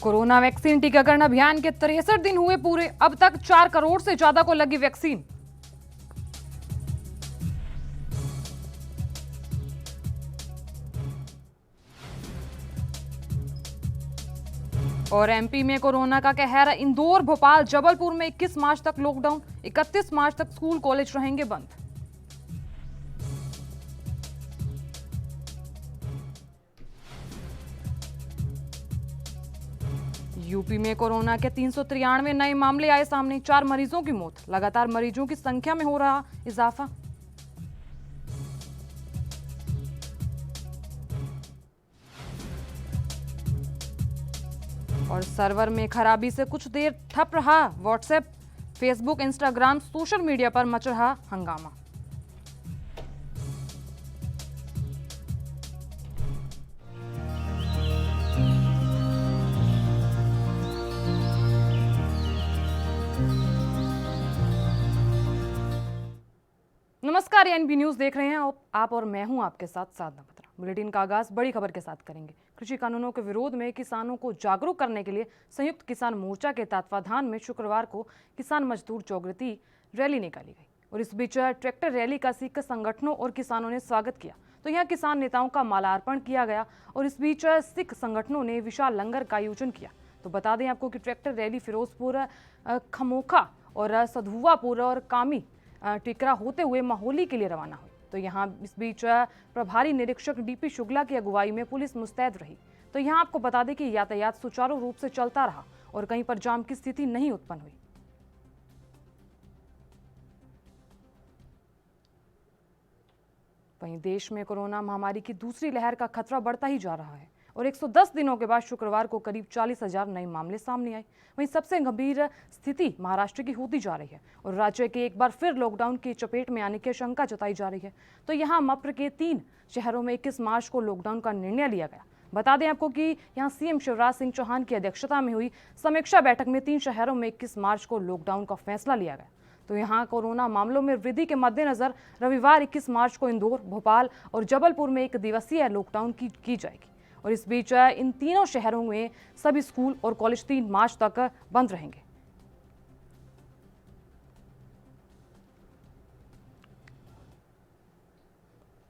Corona vaccine टीकाकरण अभियान के 63 दिन हुए पूरे। अब तक 4 करोड़ से ज्यादा को लगी वैक्सीन। और एमपी में कोरोना का कहर। इंदौर, भोपाल, जबलपुर में 21 मार्च तक लॉकडाउन। 31 मार्च तक स्कूल कॉलेज रहेंगे बंद। यूपी में कोरोना के 393 नए मामले आए सामने। 4 मरीजों की मौत। लगातार मरीजों की संख्या में हो रहा इजाफा। और सर्वर में खराबी से कुछ देर ठप रहा WhatsApp, Facebook, Instagram, social media पर मच रहा हंगामा। नमस्कार, एनबी न्यूज देख रहे हैं आप और मैं हूं आपके साथ साधना बत्रा। बुलेटिन का आगाज बड़ी खबर के साथ करेंगे। कृषि कानूनों के विरोध में किसानों को जागरूक करने के लिए संयुक्त किसान मोर्चा के तत्वाधान में शुक्रवार को किसान मजदूर जागृति रैली निकाली गई। और इस बीच ट्रैक्टर रैली का सिख संगठनों और किसानों ने स्वागत किया। तो यहाँ किसान नेताओं का मालार्पण किया गया और इस बीच सिख संगठनों ने विशाल लंगर का आयोजन किया। तो बता दें आपको कि ट्रैक्टर रैली फिरोजपुर, खमोखा और सधुआपुर और कामी टिकरा होते हुए माहौली के लिए रवाना हुई। तो यहाँ इस बीच प्रभारी निरीक्षक डीपी शुक्ला की अगुवाई में पुलिस मुस्तैद रही। तो यहाँ आपको बता दें कि यातायात सुचारू रूप से चलता रहा और कहीं पर जाम की स्थिति नहीं उत्पन्न हुई। वहीं देश में कोरोना महामारी की दूसरी लहर का खतरा बढ़ता ही जा रहा है और 110 दिनों के बाद शुक्रवार को करीब 40,000 नए मामले सामने आए। वहीं सबसे गंभीर स्थिति महाराष्ट्र की होती जा रही है और राज्य के एक बार फिर लॉकडाउन की चपेट में आने की आशंका जताई जा रही है। तो यहाँ मप्र के 3 शहरों में 21 मार्च को लॉकडाउन का निर्णय लिया गया। बता दें आपको कि यहाँ सीएम शिवराज सिंह चौहान की अध्यक्षता में हुई समीक्षा बैठक में 3 शहरों में 21 मार्च को लॉकडाउन का फैसला लिया गया। तो यहाँ कोरोना मामलों में वृद्धि के मद्देनजर रविवार 21 मार्च को इंदौर, भोपाल और जबलपुर में 1 दिवसीय लॉकडाउन की जाएगी। और इस बीच इन तीनों शहरों में सभी स्कूल और कॉलेज 3 मार्च तक बंद रहेंगे।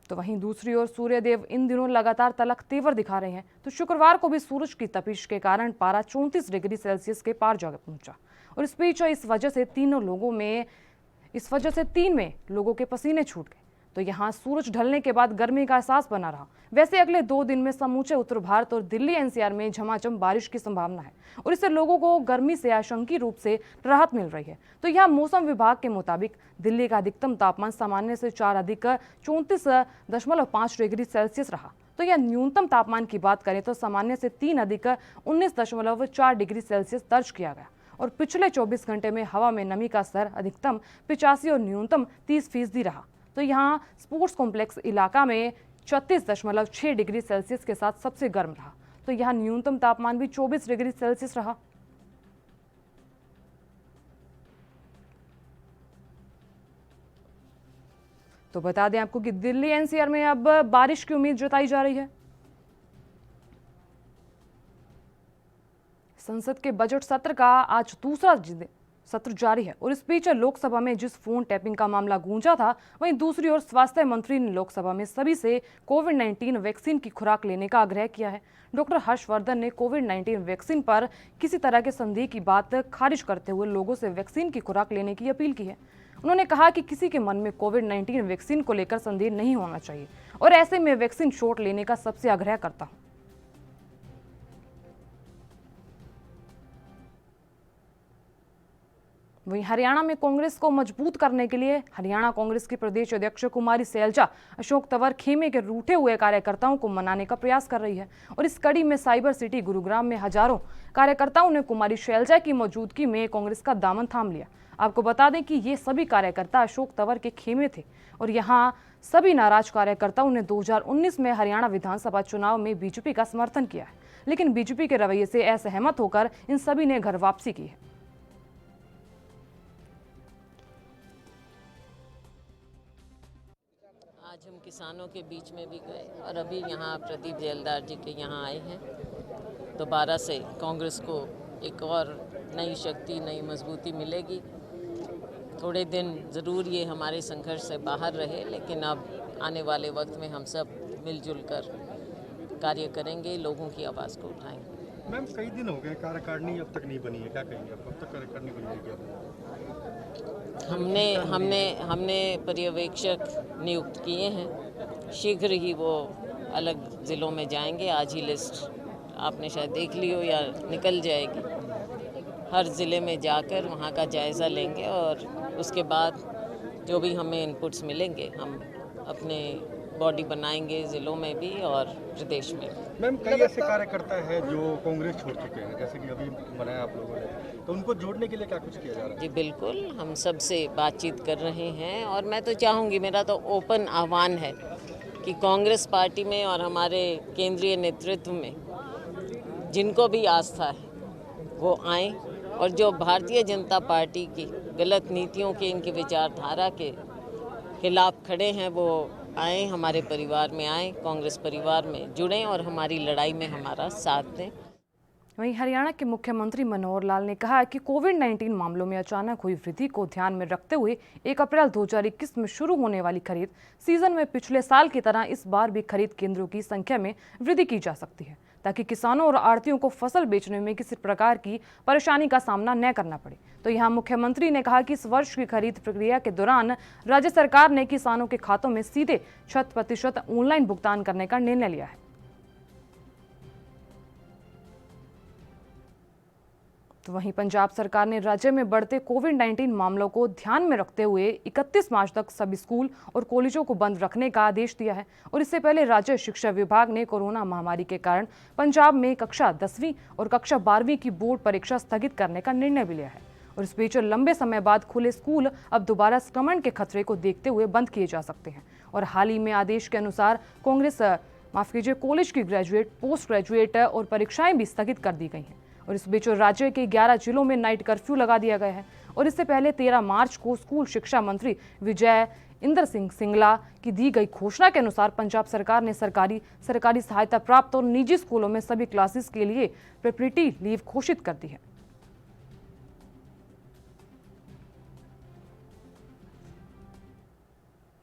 तो वहीं दूसरी ओर सूर्यदेव इन दिनों लगातार तलख तेवर दिखा रहे हैं। तो शुक्रवार को भी सूरज की तपिश के कारण पारा 34 डिग्री सेल्सियस के पार जा पहुंचा। और इस बीच इस वजह से 3 में लोगों के पसीने छूट गए। तो यहाँ सूरज ढलने के बाद गर्मी का एहसास बना रहा। वैसे अगले 2 दिन में समूचे उत्तर भारत और दिल्ली एनसीआर में झमाझम बारिश की संभावना है और इससे लोगों को गर्मी से आशंकीय रूप से राहत मिल रही है। तो यहाँ मौसम विभाग के मुताबिक दिल्ली का अधिकतम तापमान सामान्य से 4 अधिक 34.5 डिग्री सेल्सियस रहा। तो यह न्यूनतम तापमान की बात करें तो सामान्य से 3 अधिक 19.4 डिग्री सेल्सियस दर्ज किया गया। और पिछले 24 घंटे में हवा में नमी का स्तर अधिकतम 85 और न्यूनतम 30% रहा। तो यहाँ स्पोर्ट्स कॉम्प्लेक्स इलाका में 36.6 डिग्री सेल्सियस के साथ सबसे गर्म रहा। तो यहाँ न्यूनतम तापमान भी 24 डिग्री सेल्सियस रहा। तो बता दें आपको कि दिल्ली एनसीआर में अब बारिश की उम्मीद जताई जा रही है। संसद के बजट सत्र का आज दूसरा सत्र जारी है और इस बीच लोकसभा में जिस फोन टैपिंग का मामला गूंजा था, वहीं दूसरी ओर स्वास्थ्य मंत्री ने लोकसभा में सभी से कोविड-19 वैक्सीन की खुराक लेने का आग्रह किया है। डॉक्टर हर्षवर्धन ने कोविड-19 वैक्सीन पर किसी तरह के संदेह की बात खारिज करते हुए लोगों से वैक्सीन की खुराक लेने की अपील की है। उन्होंने कहा कि किसी के मन में कोविड-19 वैक्सीन को लेकर संदेह नहीं होना चाहिए और ऐसे में वैक्सीन शॉट लेने का सबसे आग्रह करता हूँ। वहीं हरियाणा में कांग्रेस को मजबूत करने के लिए हरियाणा कांग्रेस की प्रदेश अध्यक्ष कुमारी सैलजा अशोक तंवर खेमे के रूठे हुए कार्यकर्ताओं को मनाने का प्रयास कर रही है। और इस कड़ी में साइबर सिटी गुरुग्राम में हजारों कार्यकर्ताओं ने कुमारी सैलजा की मौजूदगी में कांग्रेस का दामन थाम लिया। आपको बता दें कि ये सभी कार्यकर्ता अशोक तंवर के खेमे थे और यहाँ सभी नाराज कार्यकर्ताओं ने 2019 में हरियाणा विधानसभा चुनाव में बीजेपी का समर्थन किया है, लेकिन बीजेपी के रवैये से असहमत होकर इन सभी ने घर वापसी की है। आज हम किसानों के बीच में भी गए और अभी यहाँ प्रदीप जेलदार जी के यहाँ आए हैं। दोबारा से कांग्रेस को एक और नई शक्ति, नई मजबूती मिलेगी। थोड़े दिन ज़रूर ये हमारे संघर्ष से बाहर रहे, लेकिन अब आने वाले वक्त में हम सब मिलजुल कर कार्य करेंगे, लोगों की आवाज़ को उठाएंगे। मैम, कई दिन हो गए, कार्यकारिणी अब तक नहीं बनी है, क्या कहेंगे आप? कब तक कार्यकारिणी बनेगी? हमने पर्यवेक्षक नियुक्त किए हैं, शीघ्र ही वो अलग ज़िलों में जाएंगे। आज ही लिस्ट आपने शायद देख ली हो या निकल जाएगी। हर ज़िले में जाकर वहाँ का जायज़ा लेंगे और उसके बाद जो भी हमें इनपुट्स मिलेंगे हम अपने बॉडी बनाएंगे, ज़िलों में भी और प्रदेश में भी। मैम, कई ऐसे कार्यकर्ता हैं जो कांग्रेस छोड़ चुके हैं, जैसे कि अभी बनाया आप लोगों ने, तो उनको जोड़ने के लिए क्या कुछ किया जा रहा है? जी बिल्कुल, हम सब से बातचीत कर रहे हैं और मैं तो चाहूँगी, मेरा तो ओपन आह्वान है कि कांग्रेस पार्टी में और हमारे केंद्रीय नेतृत्व में जिनको भी आस्था है वो आएँ और जो भारतीय जनता पार्टी की गलत नीतियों के, इनकी विचारधारा के खिलाफ खड़े हैं वो आएँ, हमारे परिवार में आएँ, कांग्रेस परिवार में जुड़ें और हमारी लड़ाई में हमारा साथ दें। वहीं हरियाणा के मुख्यमंत्री मनोहर लाल ने कहा कि कोविड-19 मामलों में अचानक हुई वृद्धि को ध्यान में रखते हुए 1 अप्रैल 2021 में शुरू होने वाली खरीद सीजन में पिछले साल की तरह इस बार भी खरीद केंद्रों की संख्या में वृद्धि की जा सकती है, ताकि किसानों और आढ़तियों को फसल बेचने में किसी प्रकार की परेशानी का सामना न करना पड़े। तो यहाँ मुख्यमंत्री ने कहा कि इस वर्ष की खरीद प्रक्रिया के दौरान राज्य सरकार ने किसानों के खातों में सीधे 100% ऑनलाइन भुगतान करने का निर्णय लिया है। तो वहीं पंजाब सरकार ने राज्य में बढ़ते कोविड-19 मामलों को ध्यान में रखते हुए 31 मार्च तक सभी स्कूल और कॉलेजों को बंद रखने का आदेश दिया है। और इससे पहले राज्य शिक्षा विभाग ने कोरोना महामारी के कारण पंजाब में कक्षा 10वीं और कक्षा 12वीं की बोर्ड परीक्षा स्थगित करने का निर्णय भी लिया है। और इस बीच लंबे समय बाद खुले स्कूल अब दोबारा संक्रमण के खतरे को देखते हुए बंद किए जा सकते हैं। और हाल ही में आदेश के अनुसार कॉलेज की ग्रेजुएट, पोस्ट ग्रेजुएट और परीक्षाएं भी स्थगित कर दी गई हैं। और इस बीच राज्य के 11 जिलों में नाइट कर्फ्यू लगा दिया गया है। और इससे पहले 13 मार्च को स्कूल शिक्षा मंत्री विजय इंद्र सिंह सिंगला की दी गई घोषणा के अनुसार पंजाब सरकार ने सरकारी सहायता प्राप्त और निजी स्कूलों में सभी क्लासेस के लिए प्रेपरेटरी लीव घोषित कर दी है।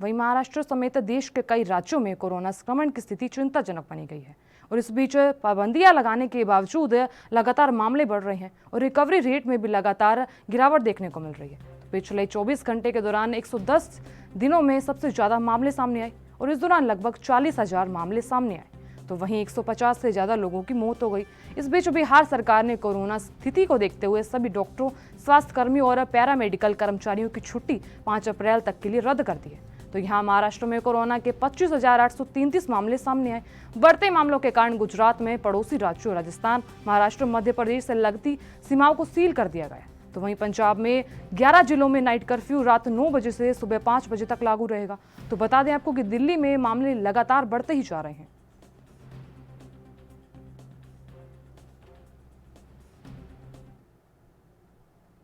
वहीं महाराष्ट्र समेत देश के कई राज्यों में कोरोना संक्रमण की स्थिति चिंताजनक बनी गई है। और इस बीच पाबंदियां लगाने के बावजूद लगातार मामले बढ़ रहे हैं और रिकवरी रेट में भी लगातार गिरावट देखने को मिल रही है। पिछले 24 घंटे के दौरान 110 दिनों में सबसे ज्यादा मामले सामने आए और इस दौरान लगभग 40,000 मामले सामने आए। तो वहीं 150 से ज्यादा लोगों की मौत हो गई। इस बीच बिहार सरकार ने कोरोना स्थिति को देखते हुए सभी डॉक्टरों, स्वास्थ्य कर्मियों और पैरामेडिकल कर्मचारियों की छुट्टी 5 अप्रैल तक के लिए रद्द कर दी है। तो यहाँ महाराष्ट्र में कोरोना के 25,833 मामले सामने आए। बढ़ते मामलों के कारण गुजरात में पड़ोसी राज्यों राजस्थान, महाराष्ट्र, मध्य प्रदेश से लगती सीमाओं को सील कर दिया गया। तो वहीं पंजाब में 11 जिलों में नाइट कर्फ्यू रात 9 बजे से सुबह 5 बजे तक लागू रहेगा। तो बता दें आपको कि दिल्ली में मामले लगातार बढ़ते ही जा रहे हैं।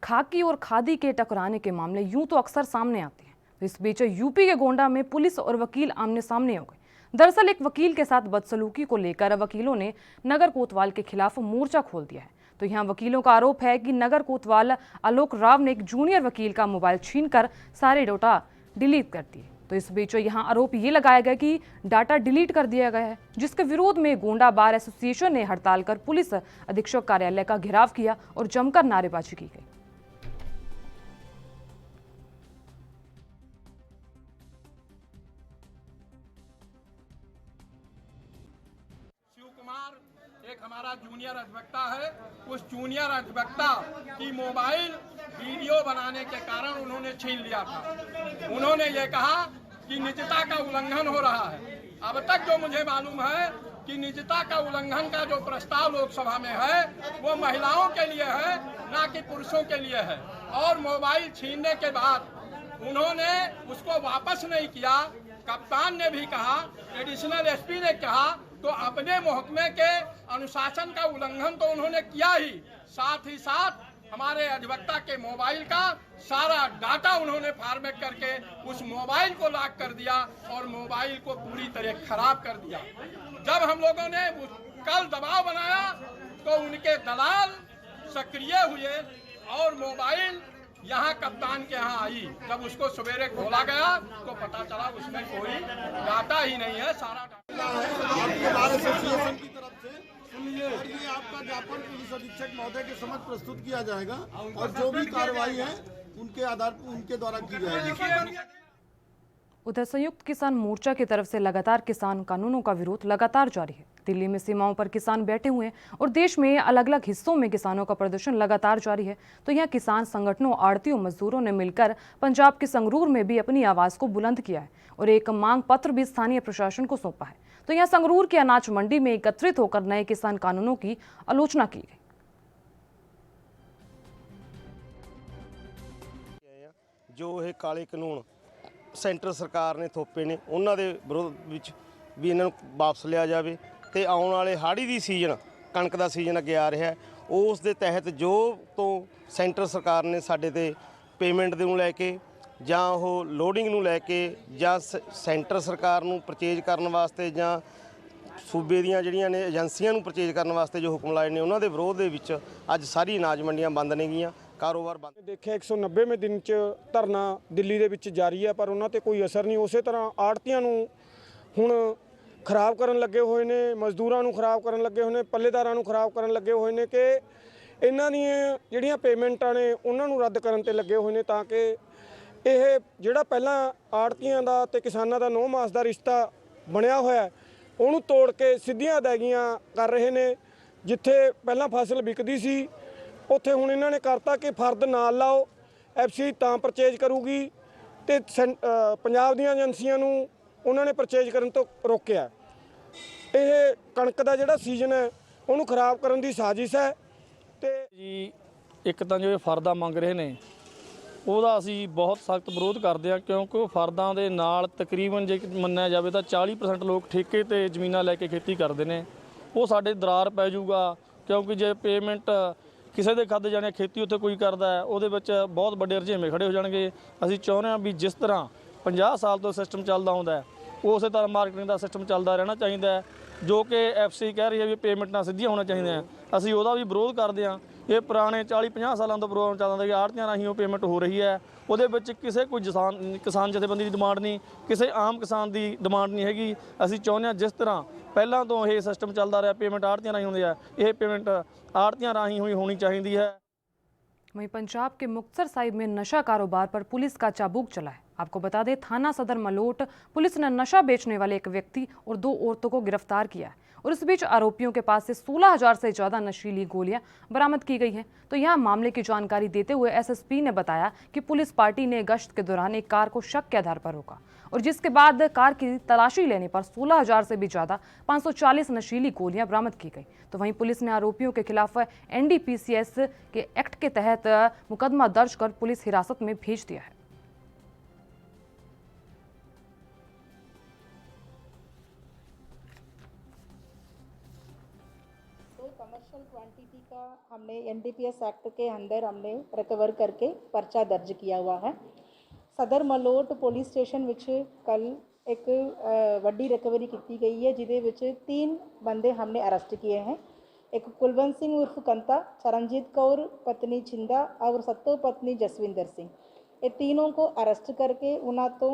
खाकी और खादी के टकराने के मामले यूं तो अक्सर सामने आते हैं। इस बीच यूपी के गोंडा में पुलिस और वकील आमने सामने हो गए। दरअसल एक वकील के साथ बदसलूकी को लेकर वकीलों ने नगर कोतवाल के खिलाफ मोर्चा खोल दिया है। तो यहाँ वकीलों का आरोप है कि नगर कोतवाल आलोक राव ने एक जूनियर वकील का मोबाइल छीनकर सारे डाटा डिलीट कर दिए। तो इस बीच यहाँ आरोप ये लगाया गया कि डाटा डिलीट कर दिया गया है, जिसके विरोध में गोंडा बार एसोसिएशन ने हड़ताल कर पुलिस अधीक्षक कार्यालय का घेराव किया और जमकर नारेबाजी की गई। एक हमारा जूनियर अधिवक्ता है, उस जूनियर अधिवक्ता की मोबाइल वीडियो बनाने के कारण उन्होंने छीन लिया था। उन्होंने ये कहा कि निजता का उल्लंघन हो रहा है। अब तक जो मुझे मालूम है कि निजता का उल्लंघन का जो प्रस्ताव लोकसभा में है वो महिलाओं के लिए है, ना कि पुरुषों के लिए है। और मोबाइल छीनने के बाद उन्होंने उसको वापस नहीं किया। कप्तान ने भी कहा, एडिशनल एसपी ने कहा, तो अपने महकमे के अनुशासन का उल्लंघन तो उन्होंने किया ही, साथ ही साथ हमारे अधिवक्ता के मोबाइल का सारा डाटा उन्होंने फॉर्मेट करके उस मोबाइल को लॉक कर दिया और मोबाइल को पूरी तरह खराब कर दिया। जब हम लोगों ने कल दबाव बनाया तो उनके दलाल सक्रिय हुए और मोबाइल यहाँ कप्तान के यहाँ आई। जब उसको सवेरे खोला गया तो पता चला उसमें कोई डाटा ही नहीं है, सारा डाटा आपके बार एसोसिएशन की तरफ से सुनिए, और ये आपका ज्ञापन पुलिस अधीक्षक महोदय के समक्ष प्रस्तुत किया जाएगा और जो भी कार्रवाई है उनके आधार पर उनके द्वारा की जाएगी। उधर संयुक्त किसान मोर्चा की तरफ से लगातार किसान कानूनों का विरोध लगातार जारी है। दिल्ली में सीमाओं पर किसान बैठे हुए हैं और देश में अलग अलग हिस्सों में किसानों का प्रदर्शन लगातार जारी है। तो यहाँ किसान संगठनों, आड़तियों, मजदूरों ने मिलकर पंजाब के संगरूर में भी अपनी आवाज को बुलंद किया है और एक मांग पत्र भी स्थानीय प्रशासन को सौंपा है। तो यहाँ संगरूर की अनाज मंडी में एकत्रित होकर नए किसान कानूनों की आलोचना की गई। जो ये काले कानून सेंटर सरकार ने थोपे ने उन्हां दे विरोध विच भी इन्हां नूं वापस लिया जावे ते आउण वाले हाड़ी दी सीजन कणक दा सीजन अगे आ रहा है उस दे तहत जो तो सेंटर सरकार ने साडे ते पेमेंट दे नूं लैके जां ओह लोडिंग नूं लैके जां सेंटर सरकार नूं परचेज करन वास्ते जां सूबे दीआं जिहड़ियां ने एजेंसियां नूं परचेज करन वास्ते जो हुकम लाए ने उन्हां दे विरोध दे विच अज सारी अनाज मंडियां बंद ने गईयां। कारोबार बंद देखिਆ 190वें दिन ਚ ਧਰਨਾ ਦਿੱਲੀ ਦੇ ਵਿੱਚ ਜਾਰੀ ਹੈ ਪਰ ਉਹਨਾਂ ਤੇ ਕੋਈ ਅਸਰ ਨਹੀਂ। ਉਸੇ ਤਰ੍ਹਾਂ ਆੜਤੀਆਂ ਨੂੰ ਹੁਣ ਖਰਾਬ ਕਰਨ ਲੱਗੇ ਹੋਏ ਨੇ, ਮਜ਼ਦੂਰਾਂ ਨੂੰ ਖਰਾਬ ਕਰਨ ਲੱਗੇ ਹੋਏ ਨੇ, ਪੱਲੇਦਾਰਾਂ ਨੂੰ ਖਰਾਬ ਕਰਨ ਲੱਗੇ ਹੋਏ ਨੇ ਕਿ ਇਹਨਾਂ ਦੀਆਂ ਜਿਹੜੀਆਂ ਪੇਮੈਂਟਾਂ ਨੇ ਉਹਨਾਂ ਨੂੰ ਰੱਦ ਕਰਨ ਤੇ ਲੱਗੇ ਹੋਏ ਨੇ ਤਾਂ ਕਿ ਇਹ ਜਿਹੜਾ ਪਹਿਲਾਂ ਆੜਤੀਆਂ ਦਾ ਤੇ ਕਿਸਾਨਾਂ ਦਾ 9 ਮਾਸ ਦਾ ਰਿਸ਼ਤਾ ਬਣਿਆ ਹੋਇਆ ਉਹਨੂੰ ਤੋੜ ਕੇ ਸਿੱਧੀਆਂ ਅਦਾਇਗੀਆਂ ਕਰ ਰਹੇ ਨੇ। ਜਿੱਥੇ ਪਹਿਲਾਂ ਫਸਲ ਵਿਕਦੀ ਸੀ ਉੱਥੇ ਹੁਣ ਇਹਨਾਂ ਨੇ ਕਰਤਾ ਕਿ ਫਰਦ ਨਾਲ ਲਾਓ, ਐਫਸੀ ਤਾਂ ਪਰਚੇਜ ਕਰੂਗੀ ਤੇ ਪੰਜਾਬ ਦੀਆਂ ਏਜੰਸੀਆਂ ਨੂੰ ਉਹਨਾਂ ਨੇ ਪਰਚੇਜ ਕਰਨ ਤੋਂ ਰੋਕਿਆ। ਇਹ ਕਣਕ ਦਾ ਜਿਹੜਾ ਸੀਜ਼ਨ ਹੈ ਉਹਨੂੰ ਖਰਾਬ ਕਰਨ ਦੀ ਸਾਜ਼ਿਸ਼ ਹੈ। ਤੇ ਜੀ ਇੱਕ ਤਾਂ ਜੋ ਇਹ ਫਰਦਾ ਮੰਗ ਰਹੇ ਨੇ ਉਹਦਾ ਅਸੀਂ ਬਹੁਤ ਸਖਤ ਵਿਰੋਧ ਕਰਦੇ ਹਾਂ ਕਿਉਂਕਿ ਉਹ ਫਰਦਾਂ ਦੇ ਨਾਲ ਤਕਰੀਬਨ ਜੇ ਮੰਨਿਆ ਜਾਵੇ ਤਾਂ 40% ਲੋਕ ਠੇਕੇ ਤੇ ਜ਼ਮੀਨਾਂ ਲੈ ਕੇ ਖੇਤੀ ਕਰਦੇ ਨੇ। ਉਹ ਸਾਡੇ ਦਰਾਰ ਪੈ ਜਾਊਗਾ ਕਿਉਂਕਿ ਜੇ ਪੇਮੈਂਟ ਕਿਸੇ ਦੇ ਖਾਤੇ ਜਾਣੇ ਖੇਤੀ ਉੱਥੇ ਕੋਈ ਕਰਦਾ ਹੈ ਉਹਦੇ ਵਿੱਚ ਬਹੁਤ ਵੱਡੇ ਰੁਝੇਵੇਂ ਖੜੇ ਹੋ ਜਾਣਗੇ। ਅਸੀਂ ਚਾਹੁੰਦੇ ਹਾਂ ਵੀ ਜਿਸ ਤਰ੍ਹਾਂ 50 ਸਾਲ ਤੋਂ ਸਿਸਟਮ ਚੱਲਦਾ ਆਉਂਦਾ ਉਸੇ ਤਰ੍ਹਾਂ ਮਾਰਕੀਟਿੰਗ ਦਾ ਸਿਸਟਮ ਚੱਲਦਾ ਰਹਿਣਾ ਚਾਹੀਦਾ ਹੈ। ਜੋ ਕਿ ਐਫਸੀ ਕਹਿ ਰਹੀ ਹੈ ਵੀ ਪੇਮੈਂਟਾਂ ਸਿੱਧੀਆਂ ਹੋਣਾ ਚਾਹੀਦੀਆਂ, ਅਸੀਂ ਉਹਦਾ ਵੀ ਵਿਰੋਧ ਕਰਦੇ ਹਾਂ। ਇਹ ਪੁਰਾਣੇ 40-50 ਸਾਲਾਂ ਤੋਂ ਪ੍ਰੋਗਰਾਮ ਚੱਲਦਾ ਕਿ ਆੜ੍ਹਤੀਆਂ ਰਾਹੀਂ ਉਹ ਪੇਮੈਂਟ ਹੋ ਰਹੀ ਹੈ। ਉਹਦੇ ਵਿੱਚ ਕਿਸੇ ਕੋਈ ਕਿਸਾਨ ਜਥੇਬੰਦੀ ਦੀ ਡਿਮਾਂਡ ਨਹੀਂ, ਕਿਸੇ ਆਮ ਕਿਸਾਨ ਦੀ ਡਿਮਾਂਡ ਨਹੀਂ ਹੈਗੀ। ਅਸੀਂ ਚਾਹੁੰਦੇ ਹਾਂ ਜਿਸ ਤਰ੍ਹਾਂ ਪਹਿਲਾਂ ਤੋਂ ਇਹ ਸਿਸਟਮ ਚੱਲਦਾ ਰਿਹਾ ਪੇਮੈਂਟ ਆੜ੍ਹਤੀਆਂ ਰਾਹੀਂ ਹੁੰਦੀ ਹੈ, ਇਹ ਪੇਮੈਂਟ आड़तियां राही हुई होनी चाहिए है। वहीं पंजाब के मुक्तसर साहिब में नशा कारोबार पर पुलिस का चाबुक चला है। आपको बता दें थाना सदर मलोट पुलिस ने नशा बेचने वाले एक व्यक्ति और 2 औरतों को गिरफ्तार किया है और इस बीच आरोपियों के पास से 16,000 से ज़्यादा नशीली गोलियां बरामद की गई हैं। तो यहाँ मामले की जानकारी देते हुए एसएसपी ने बताया कि पुलिस पार्टी ने गश्त के दौरान एक कार को शक के आधार पर रोका और जिसके बाद कार की तलाशी लेने पर 16,000 से भी ज़्यादा 540 नशीली गोलियां बरामद की गई। तो वहीं पुलिस ने आरोपियों के खिलाफ NDPCS के एक्ट के तहत मुकदमा दर्ज कर पुलिस हिरासत में भेज दिया है। तो कमर्शियल क्वांटिटी का हमने NDPS एक्ट के अंदर हमने रिकवर करके पर्चा दर्ज किया हुआ है। सदर मलोट पुलिस स्टेशन विच कल एक वड्डी रिकवरी की गई है जिदे विच 3 बंदे हमने अरेस्ट किए हैं। एक कुलवंत सिंह उर्फ कंता, चरणजीत कौर पत्नी छिंदा और सत्तो पत्नी जसविंदर सिंह, ये तीनों को अरेस्ट करके उन्हें तो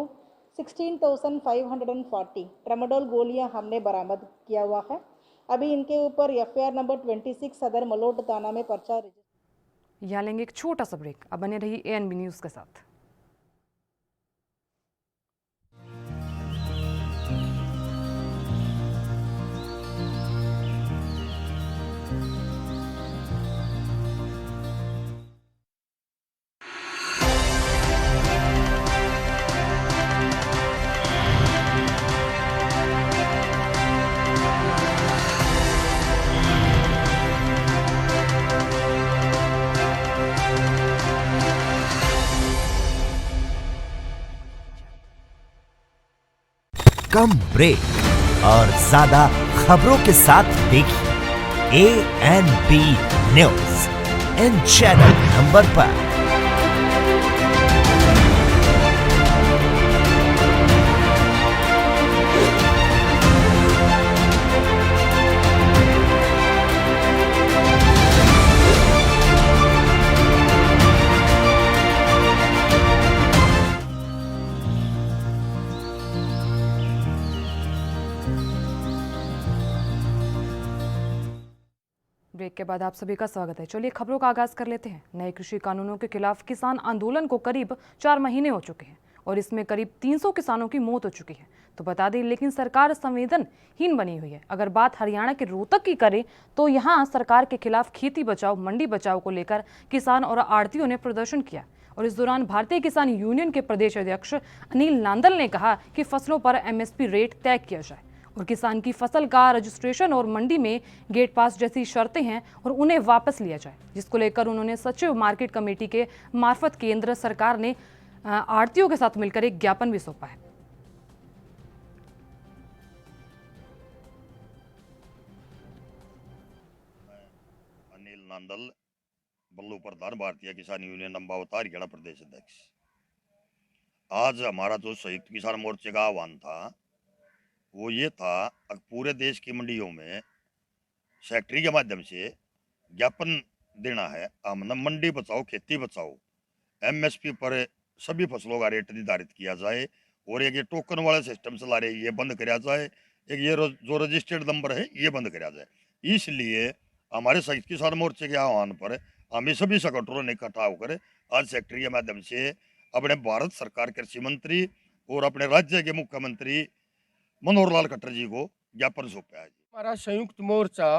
16,540 ट्रामाडोल गोलियां हमने बरामद किया हुआ है। अभी इनके ऊपर FIR नंबर 26 सदर मलोट थाना में पर्चा। यहाँ लेंगे एक छोटा सा ब्रेक, अब बने रहिए ANB न्यूज़ के साथ। कम ब्रेक और ज्यादा खबरों के साथ देखिए ANB news in channel number पर। के बाद आप सभी का स्वागत है। चलिए खबरों का आगाज कर लेते हैं। नए कृषि कानूनों के खिलाफ किसान आंदोलन को करीब 4 महीने हो चुके हैं और इसमें करीब 300 किसानों की मौत हो चुकी है। तो बता दें, लेकिन सरकार संवेदनहीन बनी हुई है। अगर बात हरियाणा के रोहतक की करें तो यहाँ सरकार के खिलाफ खेती बचाओ मंडी बचाओ को लेकर किसान और आढ़तियों ने प्रदर्शन किया और इस दौरान भारतीय किसान यूनियन के प्रदेश अध्यक्ष अनिल नांदल ने कहा कि फसलों पर MSP रेट तय किया जाए और किसान की फसल का रजिस्ट्रेशन और मंडी में गेट पास जैसी शर्तें हैं और उन्हें वापस लिया जाए, जिसको लेकर उन्होंने सचिव मार्केट कमेटी के मार्फत केंद्र सरकार ने आढ़तियों के साथ मिलकर एक ज्ञापन भी सौंपा है। अनिल नांदल, बल्लू प्रधान, भारतीय किसान यूनियन अम्बावता हरियाणा प्रदेश अध्यक्ष। आज हमारा जो संयुक्त किसान मोर्चे का आह्वान था वो ये था, पूरे देश की मंडियों में सेक्रेटरी के माध्यम से ज्ञापन देना है। हमने मंडी बचाओ खेती बचाओ, MSP पर सभी फसलों का रेट निर्धारित किया जाए और एक ये टोकन वाला सिस्टम चला रहे ये बंद कराया जाए, एक ये जो रजिस्टर्ड नंबर है ये बंद कराया जाए। इसलिए हमारे संयुक्त किसान मोर्चे के आह्वान पर हमें सभी संगठनों ने इकट्ठा होकर आज सेक्रेटरी के माध्यम से अपने भारत सरकार कृषि मंत्री और अपने राज्य के मुख्यमंत्री मनोहर लाल खट्टर जी को ज्ञापन सौंपा है। हमारा संयुक्त मोर्चा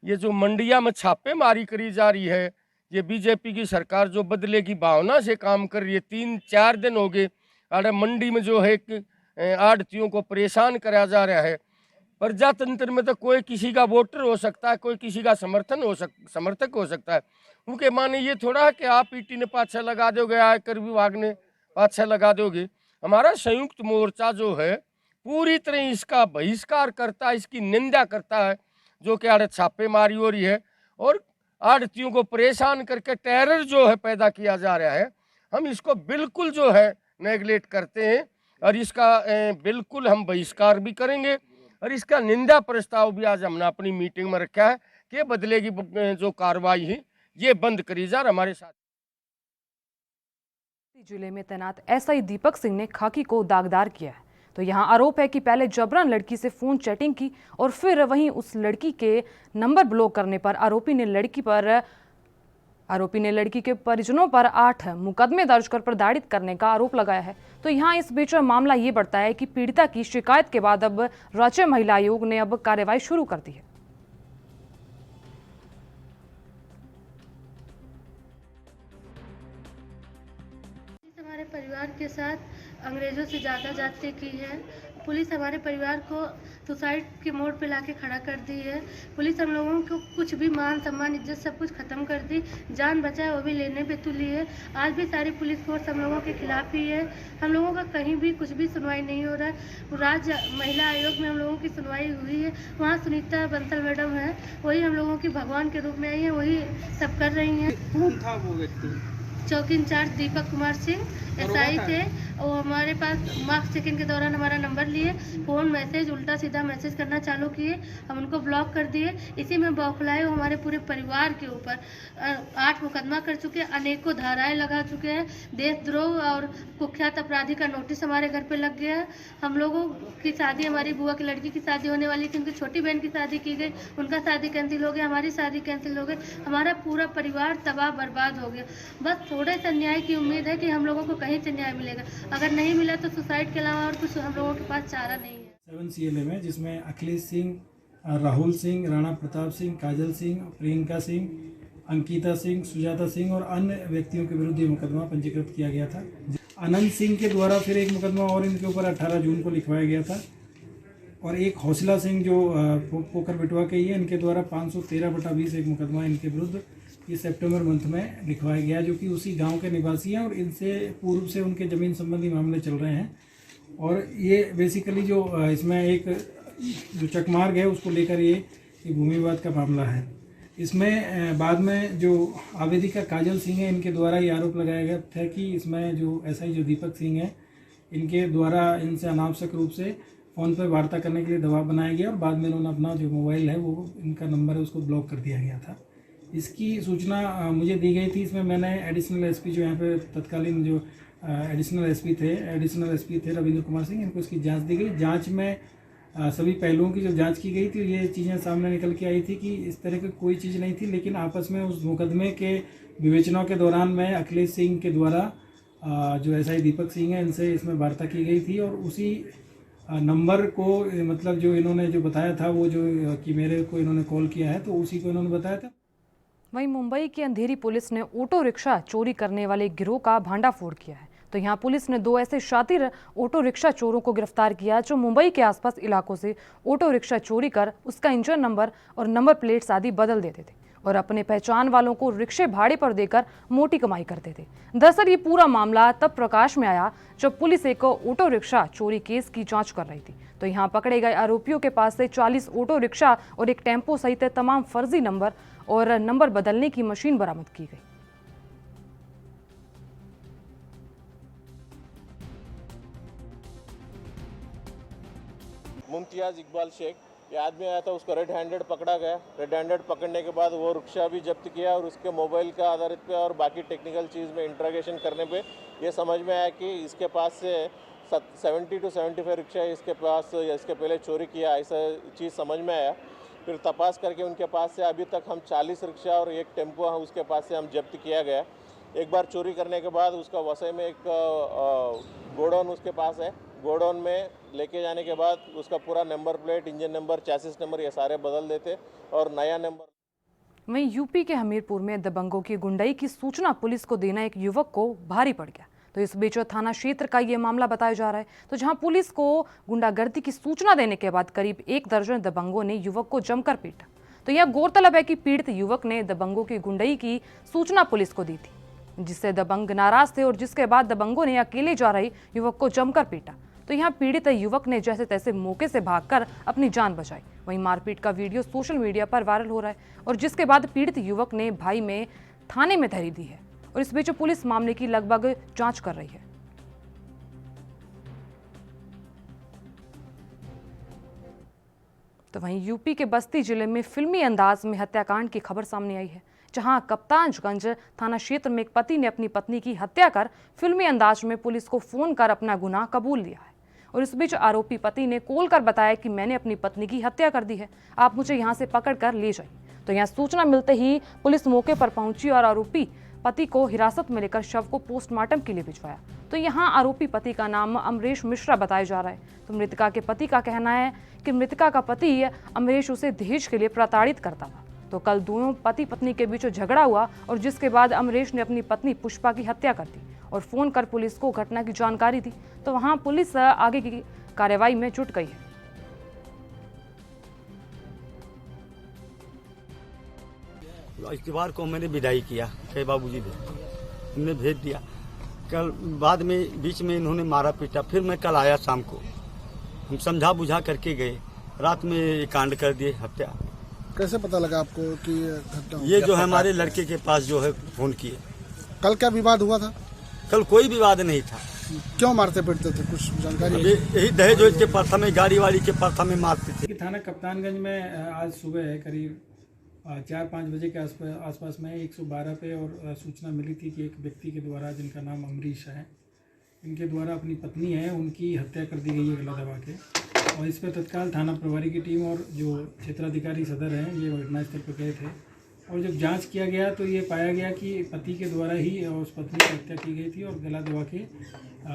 ये जो मंडिया में छापेमारी करी जा रही है, ये बीजेपी की सरकार जो बदले की भावना से काम कर रही है। 3-4 दिन हो गए अरे मंडी में जो है आढ़तियों को परेशान कराया जा रहा है। प्रजातंत्र में तो कोई किसी का वोटर हो सकता है, कोई किसी का समर्थक हो सकता है। उनके माने ये थोड़ा है कि आप ईटी ने पाछा लगा दोगे, आयकर विभाग ने पाछा लगा दोगे। हमारा संयुक्त मोर्चा जो है पूरी तरह इसका बहिष्कार करता है, इसकी निंदा करता है जो कि आड़े छापेमारी हो रही है और आढ़तियों को परेशान करके टेरर जो है पैदा किया जा रहा है। हम इसको बिल्कुल जो है नेगलेक्ट करते हैं और इसका बिल्कुल हम बहिष्कार भी करेंगे और इसका निंदा प्रस्ताव भी आज हमने अपनी मीटिंग में रखा है कि बदले की जो कार्रवाई है ये बंद करी जा। हमारे साथ जिले में तैनात SI दीपक सिंह ने खाकी को दागदार किया है। तो यहाँ आरोप है कि पहले जबरन लड़की से फोन चैटिंग की और फिर वहीं उस लड़की के नंबर ब्लॉक करने पर आरोपी ने लड़की के परिजनों पर 8 मुकदमे दर्ज कर प्रताड़ित करने का आरोप लगाया है। तो यहाँ इस बीच मामला ये बढ़ता है कि पीड़िता की शिकायत के बाद अब राज्य महिला आयोग ने अब कार्रवाई शुरू कर दी है। हमारे परिवार के साथ अंग्रेजों से ज़्यादा जाति की है। पुलिस हमारे परिवार को सुसाइड के मोड़ पे लाके खड़ा कर दी है। पुलिस हम लोगों को कुछ भी मान सम्मान इज्जत सब कुछ ख़त्म कर दी, जान बचाए वो भी लेने पे तुली है। आज भी सारी पुलिस फोर्स हम लोगों के खिलाफ ही है। हम लोगों का कहीं भी कुछ भी सुनवाई नहीं हो रहा है। राज्य महिला आयोग में हम लोगों की सुनवाई हुई है, वहाँ सुनीता बंसल मैडम है, वही हम लोगों की भगवान के रूप में आई है, वही सब कर रही हैं। कौन था वो व्यक्ति? चौकी इंचार्ज दीपक कुमार सिंह SI थे। वो हमारे पास मार्क्स चेकिंग के दौरान हमारा नंबर लिए, फ़ोन मैसेज उल्टा सीधा मैसेज करना चालू किए, हम उनको ब्लॉक कर दिए। इसी में बौखलाए वो हमारे पूरे परिवार के ऊपर 8 मुकदमा कर चुके हैं, अनेकों धाराएं लगा चुके हैं। देशद्रोह और कुख्यात अपराधी का नोटिस हमारे घर पे लग गया है। हम लोगों की शादी, हमारी बुआ की लड़की की शादी होने वाली थी, उनकी छोटी बहन की शादी की गई, उनका शादी कैंसिल हो गया, हमारी शादी कैंसिल हो गई, हमारा पूरा परिवार तबाह बर्बाद हो गया। बस थोड़े से न्याय की उम्मीद है कि हम लोगों को कहीं से न्याय मिलेगा। अगर नहीं मिला तो सुसाइड के अलावा और कुछ हम लोगों के पास चारा नहीं है। 7 CLA में, जिसमें अखिलेश सिंह, राहुल सिंह, राणा प्रताप सिंह, काजल सिंह, प्रियंका सिंह, अंकिता सिंह, सुजाता सिंह और अन्य व्यक्तियों के विरुद्ध ये मुकदमा पंजीकृत किया गया था। अनंत सिंह के द्वारा फिर एक मुकदमा और इनके ऊपर 18 जून को लिखवाया गया था और एक हौसला सिंह जो पोकर बिटवा के ही है, इनके द्वारा 513/20 एक मुकदमा इनके विरुद्ध ये सितंबर मंथ में लिखवाया गया, जो कि उसी गांव के निवासी हैं और इनसे पूर्व से उनके ज़मीन संबंधी मामले चल रहे हैं। और ये बेसिकली जो इसमें एक जो चकमार्ग है उसको लेकर ये भूमि विवाद का मामला है। इसमें बाद में जो आवेदिका काजल सिंह है, इनके द्वारा ये आरोप लगाया गया था कि इसमें जो SI जो दीपक सिंह है, इनके द्वारा इनसे अनावश्यक रूप से फ़ोन पर वार्ता करने के लिए दबाव बनाया गया और बाद में उन्होंने अपना जो मोबाइल है वो इनका नंबर है उसको ब्लॉक कर दिया गया था। इसकी सूचना मुझे दी गई थी। इसमें मैंने एडिशनल SP जो यहाँ पे तत्कालीन जो एडिशनल SP थे रविंद्र कुमार सिंह, इनको इसकी जांच दी गई। जांच में सभी पहलुओं की जब जांच की गई तो ये चीज़ें सामने निकल के आई थी कि इस तरह की कोई चीज़ नहीं थी, लेकिन आपस में उस मुकदमे के विवेचना के दौरान में अखिलेश सिंह के द्वारा जो एसआई दीपक सिंह है इनसे इसमें वार्ता की गई थी और उसी नंबर को मतलब जो इन्होंने जो बताया था वो जो कि मेरे को इन्होंने कॉल किया है तो उसी को इन्होंने बताया था। वहीं मुंबई की अंधेरी पुलिस ने ऑटो रिक्शा चोरी करने वाले गिरोह का भांडाफोड़ किया है। तो यहाँ पुलिस ने 2 ऐसे शातिर ऑटो रिक्शा चोरों को गिरफ्तार किया जो मुंबई के आसपास इलाकों से ऑटो रिक्शा चोरी कर उसका इंजन नंबर और नंबर प्लेट्स आदि बदल देते थे और अपने पहचान वालों को रिक्शे भाड़े पर देकर मोटी कमाई करते थे। दरअसल ये पूरा मामला तब प्रकाश में आया जब पुलिस एक ऑटो रिक्शा चोरी केस की जांच कर रही थी। तो यहाँ पकड़े गए आरोपियों के पास से 40 ऑटो रिक्शा और एक टेम्पो सहित तमाम फर्जी नंबर और नंबर बदलने की मशीन बरामद की गई। मुमतियाज इकबाल शेख, ये आदमी आया था, उसको रेड हैंडेड पकड़ा गया। रेड हैंडेड पकड़ने के बाद वो रिक्शा भी जब्त किया और उसके मोबाइल का आधारित पे और बाकी टेक्निकल चीज़ में इंट्रोगेशन करने पे ये समझ में आया कि इसके पास से 70 to 75 रिक्शा इसके पास इसके पहले चोरी किया, ऐसा चीज़ समझ में आया। फिर तपास करके उनके पास से अभी तक हम 40 रिक्शा और एक टेम्पो उसके पास से हम जब्त किया गया। एक बार चोरी करने के बाद उसका वसई में एक गोडाउन उसके पास है। गोडाउन में लेके जाने के बाद उसका पूरा number plate, engine number, chassis number ये सारे बदल देते और नया नंबर। वहीं यूपी के हमीरपुर में दबंगों की गुंडाई की सूचना पुलिस को देना एक युवक को भारी पड़ गया। तो इस बीच थाना क्षेत्र का ये मामला बताया जा रहा है। तो जहां पुलिस को गुंडागर्दी की सूचना देने के बाद करीब 1 दर्जन दबंगों ने युवक को जमकर पीटा। तो यह गौरतलब है कि पीड़ित युवक ने दबंगों की गुंडाई की सूचना पुलिस को दी थी, जिससे दबंग नाराज थे और जिसके बाद दबंगों ने अकेले जा रहे युवक को जमकर पीटा। तो यहाँ पीड़ित युवक ने जैसे तैसे मौके से भागकर अपनी जान बचाई। वहीं मारपीट का वीडियो सोशल मीडिया पर वायरल हो रहा है और जिसके बाद पीड़ित युवक ने भाई में थाने में धरी दी है और इस बीच पुलिस मामले की लगभग जांच कर रही है। तो वहीं यूपी के बस्ती जिले में फिल्मी अंदाज में हत्याकांड की खबर सामने आई है, जहां कप्तानगंज थाना क्षेत्र में एक पति ने अपनी पत्नी की हत्या कर फिल्मी अंदाज में पुलिस को फोन कर अपना गुनाह कबूल लिया है। और इस बीच आरोपी पति ने कॉल कर बताया कि मैंने अपनी पत्नी की हत्या कर दी है, आप मुझे यहां से पकड़ कर ले जाइए। तो यहां सूचना मिलते ही पुलिस मौके पर पहुंची और आरोपी पति को हिरासत में लेकर शव को पोस्टमार्टम के लिए भिजवाया। तो यहाँ आरोपी पति का नाम अमरेश मिश्रा बताया जा रहा है। तो मृतका के पति का कहना है कि मृतका का पति अमरेश उसे दहेज के लिए प्रताड़ित करता था। तो कल दोनों पति पत्नी के बीच झगड़ा हुआ और जिसके बाद अमरेश ने अपनी पत्नी पुष्पा की हत्या कर दी और फोन कर पुलिस को घटना की जानकारी दी। तो वहां पुलिस आगे की कार्रवाई में जुट गई है। इतवार को मैंने विदाई किया, कहे बाबूजी उन्हें भेज दिया। कल बाद में बीच में इन्होंने मारा पीटा। फिर मैं कल आया शाम को, हम समझा बुझा करके गए, रात में ये कांड कर दिए, हत्या। कैसे पता लगा आपको कि घटना? ये जो है हमारे लड़के के पास जो है फोन किए। कल क्या विवाद हुआ था? कल कोई विवाद नहीं था। क्यों मारते पीटते थे, कुछ जानकारी? यही दहेज के प्रथा में, गाड़ी वाड़ी के प्रथा में मारते थे। थाना कप्तानगंज में आज सुबह करीब 4-5 बजे के आसपास में 112 पे और सूचना मिली थी कि एक व्यक्ति के द्वारा, जिनका नाम अमरीश है, इनके द्वारा अपनी पत्नी है उनकी हत्या कर दी गई है गला दबा के। और इस पर तत्काल थाना प्रभारी की टीम और जो क्षेत्राधिकारी सदर हैं ये घटनास्थल पर गए थे और जब जांच किया गया तो ये पाया गया कि पति के द्वारा ही उस पत्नी की हत्या की गई थी और गला दबा के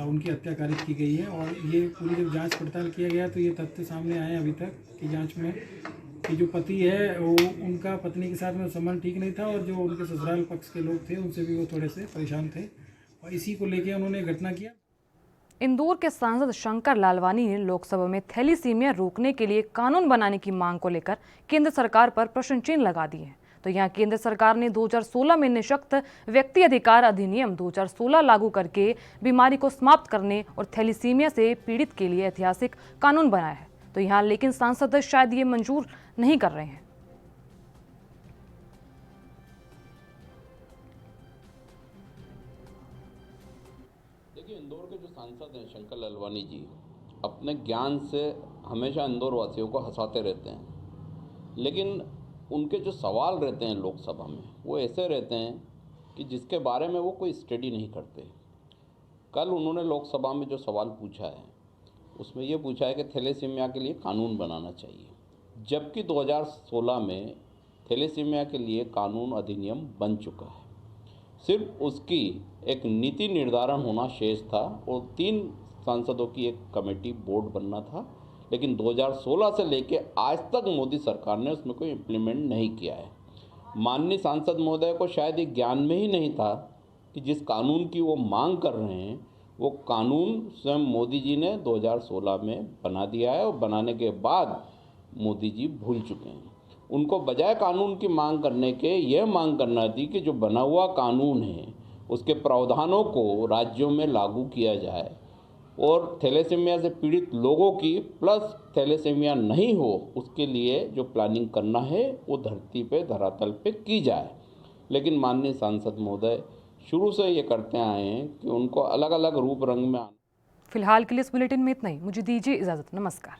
उनकी हत्या कारित की गई है। और ये पूरी जब जांच पड़ताल किया गया तो ये तथ्य सामने आए अभी तक की जाँच में कि जो पति है वो, उनका पत्नी के साथ में संबंध ठीक नहीं था और जो उनके ससुराल पक्ष के लोग थे उनसे भी वो थोड़े से परेशान थे और इसी को लेके उन्होंने घटना किया। इंदौर के सांसद शंकर लालवानी ने लोकसभा में थैलीसीमिया रोकने के लिए कानून बनाने की मांग को लेकर केंद्र सरकार पर प्रश्न चिन्ह लगा दिए हैं। तो यहाँ केंद्र सरकार ने 2016 में निःशक्त व्यक्ति अधिकार अधिनियम 2016 लागू करके बीमारी को समाप्त करने और थैलीसीमिया से पीड़ित के लिए ऐतिहासिक कानून बनाया है। तो यहाँ लेकिन सांसद शायद ये मंजूर नहीं कर रहे हैं। देखिए, इंदौर के जो सांसद हैं शंकर लालवानी जी, अपने ज्ञान से हमेशा इंदौर वासियों को हंसाते रहते हैं, लेकिन उनके जो सवाल रहते हैं लोकसभा में वो ऐसे रहते हैं कि जिसके बारे में वो कोई स्टडी नहीं करते। कल उन्होंने लोकसभा में जो सवाल पूछा है उसमें ये पूछा है कि थैलेसीमिया के लिए कानून बनाना चाहिए, जबकि 2016 में थैलेसीमिया के लिए कानून अधिनियम बन चुका है। सिर्फ उसकी एक नीति निर्धारण होना शेष था और 3 सांसदों की एक कमेटी बोर्ड बनना था, लेकिन 2016 से लेके आज तक मोदी सरकार ने उसमें कोई इम्प्लीमेंट नहीं किया है। माननीय सांसद महोदय को शायद ये ज्ञान में ही नहीं था कि जिस कानून की वो मांग कर रहे हैं वो कानून स्वयं मोदी जी ने 2016 में बना दिया है, और बनाने के बाद मोदी जी भूल चुके हैं। उनको बजाय कानून की मांग करने के यह मांग करना थी कि जो बना हुआ कानून है उसके प्रावधानों को राज्यों में लागू किया जाए और थैलेसीमिया से पीड़ित लोगों की प्लस थैलेसीमिया नहीं हो उसके लिए जो प्लानिंग करना है वो धरती पे धरातल पे की जाए। लेकिन माननीय सांसद महोदय शुरू से ये करते आए हैं कि उनको अलग अलग रूप रंग में फिलहाल के लिए इस बुलेटिन में इतना ही। मुझे दीजिए इजाजत। नमस्कार।